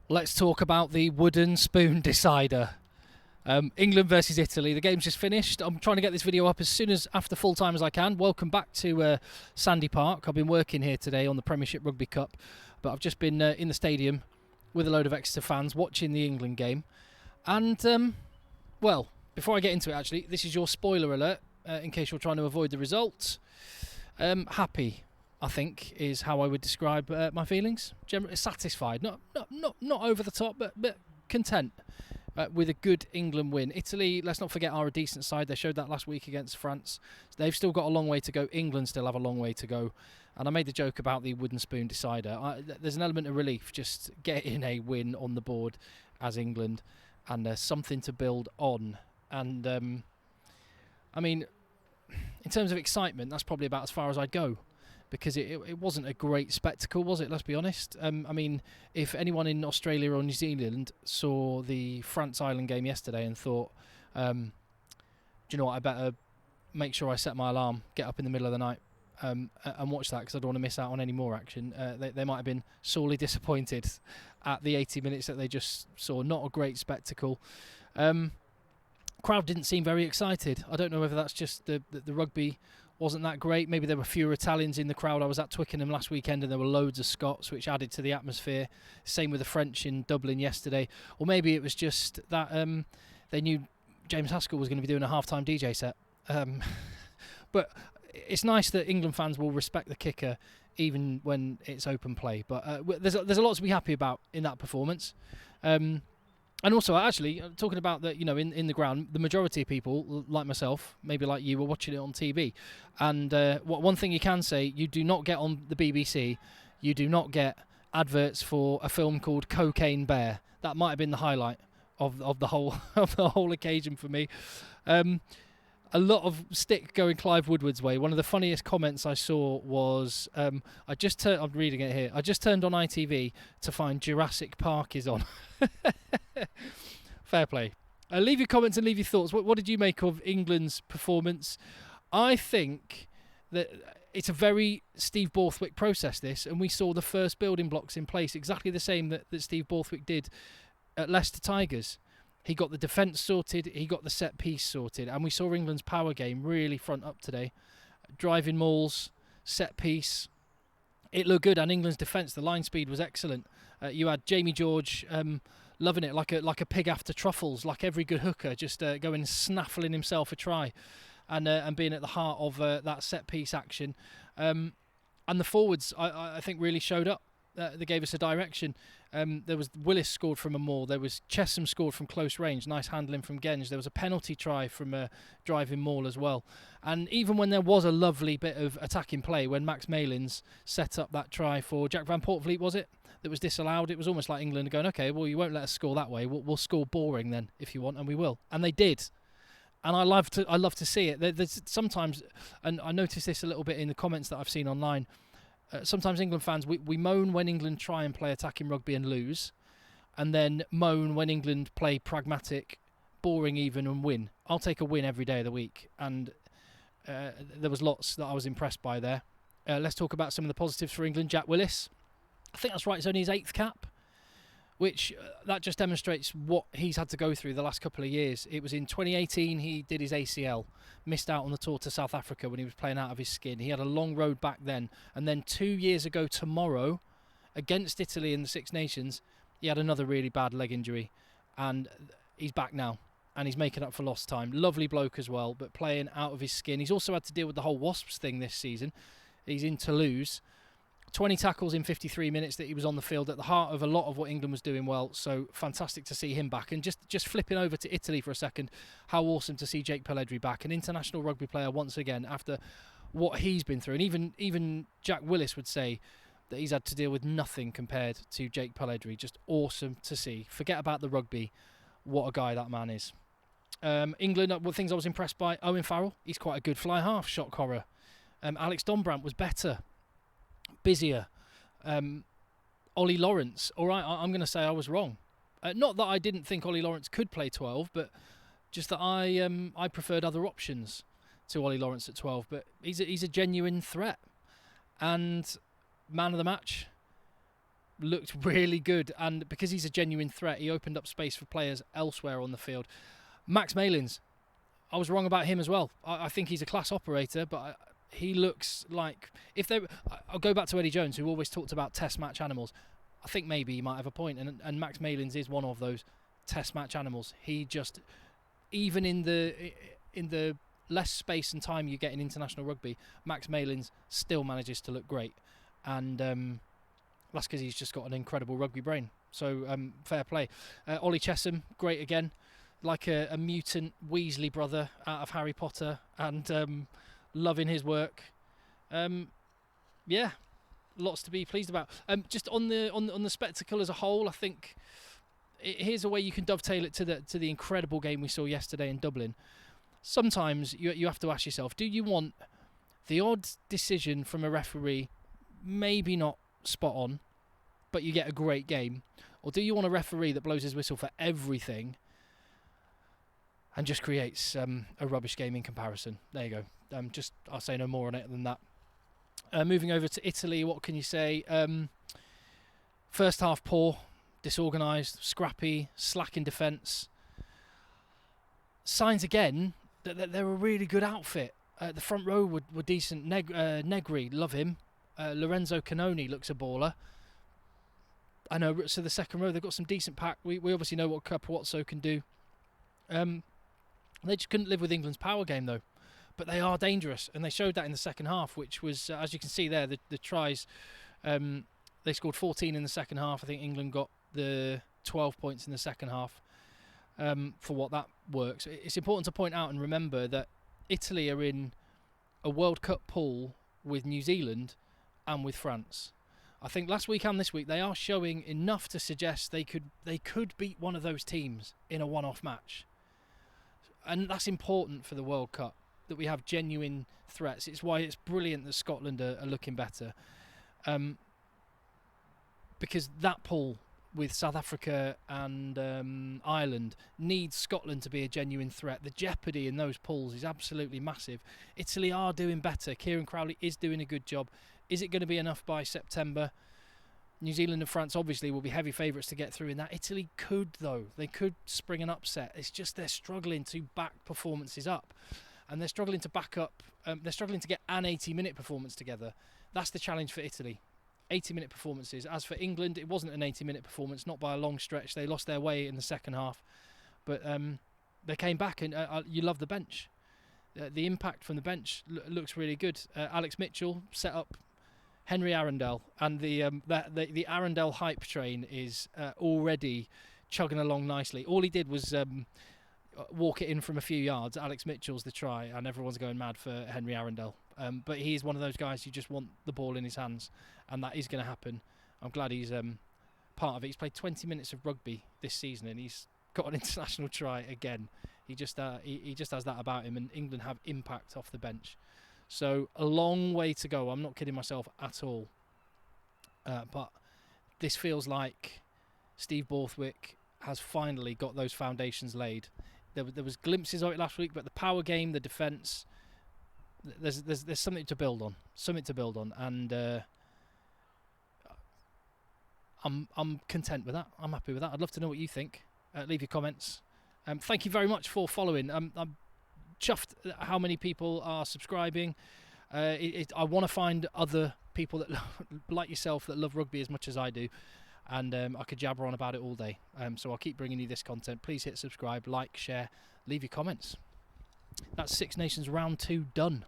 Let's talk about the wooden spoon decider. England versus Italy. The game's just finished. I'm trying to get this video up as soon as after full time as I can. Welcome back to Sandy Park. I've been working here today on the Premiership Rugby Cup, but I've just been in the stadium with a load of Exeter fans watching the England game. And, well, before I get into it, actually, this is your spoiler alert in case you're trying to avoid the results. Happy, I think, is how I would describe my feelings. Generally satisfied, not over the top, but content with a good England win. Italy, let's not forget, are a decent side. They showed that last week against France. They've still got a long way to go. England still have a long way to go. And I made the joke about the wooden spoon decider. There's an element of relief just getting a win on the board as England, and there's something to build on. And I mean, in terms of excitement, that's probably about as far as I'd go, because it wasn't a great spectacle, was it? Let's be honest. I mean, if anyone in Australia or New Zealand saw the France-Ireland game yesterday and thought, do you know what, I better make sure I set my alarm, get up in the middle of the night and watch that because I don't want to miss out on any more action, they might have been sorely disappointed at the 80 minutes that they just saw. Not a great spectacle. Crowd didn't seem very excited. I don't know whether that's just the rugby wasn't that great. Maybe there were fewer Italians in the crowd. I was at Twickenham last weekend and there were loads of Scots, which added to the atmosphere. Same with the French in Dublin yesterday. Or maybe it was just that they knew James Haskell was going to be doing a half-time DJ set. But it's nice that England fans will respect the kicker even when it's open play. But there's a lot to be happy about in that performance. And also, actually, talking about that, in the ground, the majority of people, like myself, maybe like you, were watching it on TV. And one thing you can say, you do not get on the BBC, you do not get adverts for a film called Cocaine Bear. That might have been the highlight of the whole occasion for me. A lot of stick going Clive Woodward's way. One of the funniest comments I saw was, I'm reading it here. I just turned on ITV to find Jurassic Park is on. Fair play. Leave your comments and leave your thoughts. What did you make of England's performance? I think that it's a very Steve Borthwick process, this, and we saw the first building blocks in place, exactly the same that Steve Borthwick did at Leicester Tigers. He got the defence sorted, he got the set piece sorted, and we saw England's power game really front up today. Driving mauls, set piece, it looked good, and England's defence, the line speed was excellent. You had Jamie George loving it like a pig after truffles, like every good hooker, just going snaffling himself a try, and being at the heart of that set piece action. And the forwards, I think, really showed up. They gave us a direction. There was Willis scored from a maul. There was Chesham scored from close range. Nice handling from Genge. There was a penalty try from a driving maul as well. And even when there was a lovely bit of attacking play, when Max Malins set up that try for Jack Van Portfleet, was it? That was disallowed. It was almost like England going, okay, well, you won't let us score that way. We'll score boring then if you want, and we will. And they did. And I love to see it. There's sometimes, and I noticed this a little bit in the comments that I've seen online, sometimes England fans, we moan when England try and play attacking rugby and lose, and then moan when England play pragmatic, boring even, and win. I'll take a win every day of the week, and there was lots that I was impressed by there. Let's talk about some of the positives for England. Jack Willis, I think that's right, it's only his 8th cap, which that just demonstrates what he's had to go through the last couple of years. It was in 2018 he did his ACL, missed out on the tour to South Africa when he was playing out of his skin. He had a long road back then, and then 2 years ago tomorrow, against Italy in the Six Nations, he had another really bad leg injury, and he's back now, and he's making up for lost time. Lovely bloke as well, but playing out of his skin. He's also had to deal with the whole Wasps thing this season. He's in Toulouse. 20 tackles in 53 minutes that he was on the field, at the heart of a lot of what England was doing well. So fantastic to see him back. And just flipping over to Italy for a second, how awesome to see Jake Pelledri back, an international rugby player once again after what he's been through. And even Jack Willis would say that he's had to deal with nothing compared to Jake Pelledri. Just awesome to see. Forget about the rugby. What a guy that man is. England, what things I was impressed by, Owen Farrell, he's quite a good fly half, shock horror. Alex Dombrandt was better, busier. Ollie Lawrence, all right, I'm going to say I was wrong. Not that I didn't think Ollie Lawrence could play 12, but just that I preferred other options to Ollie Lawrence at 12. But he's a genuine threat. And man of the match, looked really good, and because he's a genuine threat, he opened up space for players elsewhere on the field. Max Malins, I was wrong about him as well. I think he's a class operator, but he looks like I'll go back to Eddie Jones, who always talked about test match animals. I think maybe he might have a point, and Max Malins is one of those test match animals. He just, even in the less space and time you get in international rugby, Max Malins still manages to look great, and that's because he's just got an incredible rugby brain. So fair play. Ollie Chesham, great again, like a mutant Weasley brother out of Harry Potter, and loving his work. Yeah, lots to be pleased about. Just on the spectacle as a whole, I think here's a way you can dovetail it to the incredible game we saw yesterday in Dublin. Sometimes you have to ask yourself, do you want the odd decision from a referee, maybe not spot on, but you get a great game, or do you want a referee that blows his whistle for everything and just creates a rubbish game in comparison? There you go. I'll say no more on it than that. Moving over to Italy, what can you say? First half poor, disorganised, scrappy, slack in defence. Signs again that they're a really good outfit. The front row were decent. Negri, love him. Lorenzo Canoni looks a baller. I know, so the second row, they've got some decent pack. We obviously know what Capuozzo can do. They just couldn't live with England's power game, though. But they are dangerous, and they showed that in the second half, which was, as you can see there, the tries. They scored 14 in the second half. I think England got the 12 points in the second half. For what that works. It's important to point out and remember that Italy are in a World Cup pool with New Zealand and with France. I think last week and this week they are showing enough to suggest they could beat one of those teams in a one-off match. And that's important for the World Cup, that we have genuine threats. It's why it's brilliant that Scotland are looking better. Because that pool with South Africa and Ireland needs Scotland to be a genuine threat. The jeopardy in those pools is absolutely massive. Italy are doing better. Kieran Crowley is doing a good job. Is it going to be enough by September? New Zealand and France obviously will be heavy favourites to get through in that. Italy could, though. They could spring an upset. It's just they're struggling to back performances up. And they're struggling to back up. They're struggling to get an 80-minute performance together. That's the challenge for Italy. 80-minute performances. As for England, it wasn't an 80-minute performance, not by a long stretch. They lost their way in the second half, but they came back, and you love the bench. The impact from the bench looks really good. Alex Mitchell set up Henry Arundel, and the Arundel hype train is already chugging along nicely. All he did was walk it in from a few yards. Alex Mitchell's the try, and everyone's going mad for Henry Arundel. But he's one of those guys you just want the ball in his hands, and that is going to happen. I'm glad he's part of it. He's played 20 minutes of rugby this season, and he's got an international try again. He just has that about him, and England have impact off the bench. So a long way to go. I'm not kidding myself at all. But this feels like Steve Borthwick has finally got those foundations laid. There was glimpses of it last week, but the power game, the defence, there's something to build on, and I'm content with that. I'm happy with that. I'd love to know what you think. Leave your comments. Thank you very much for following. I'm chuffed at how many people are subscribing. I want to find other people that like yourself that love rugby as much as I do, and I could jabber on about it all day. So I'll keep bringing you this content. Please hit subscribe, like, share, leave your comments. That's Six Nations Round 2 done.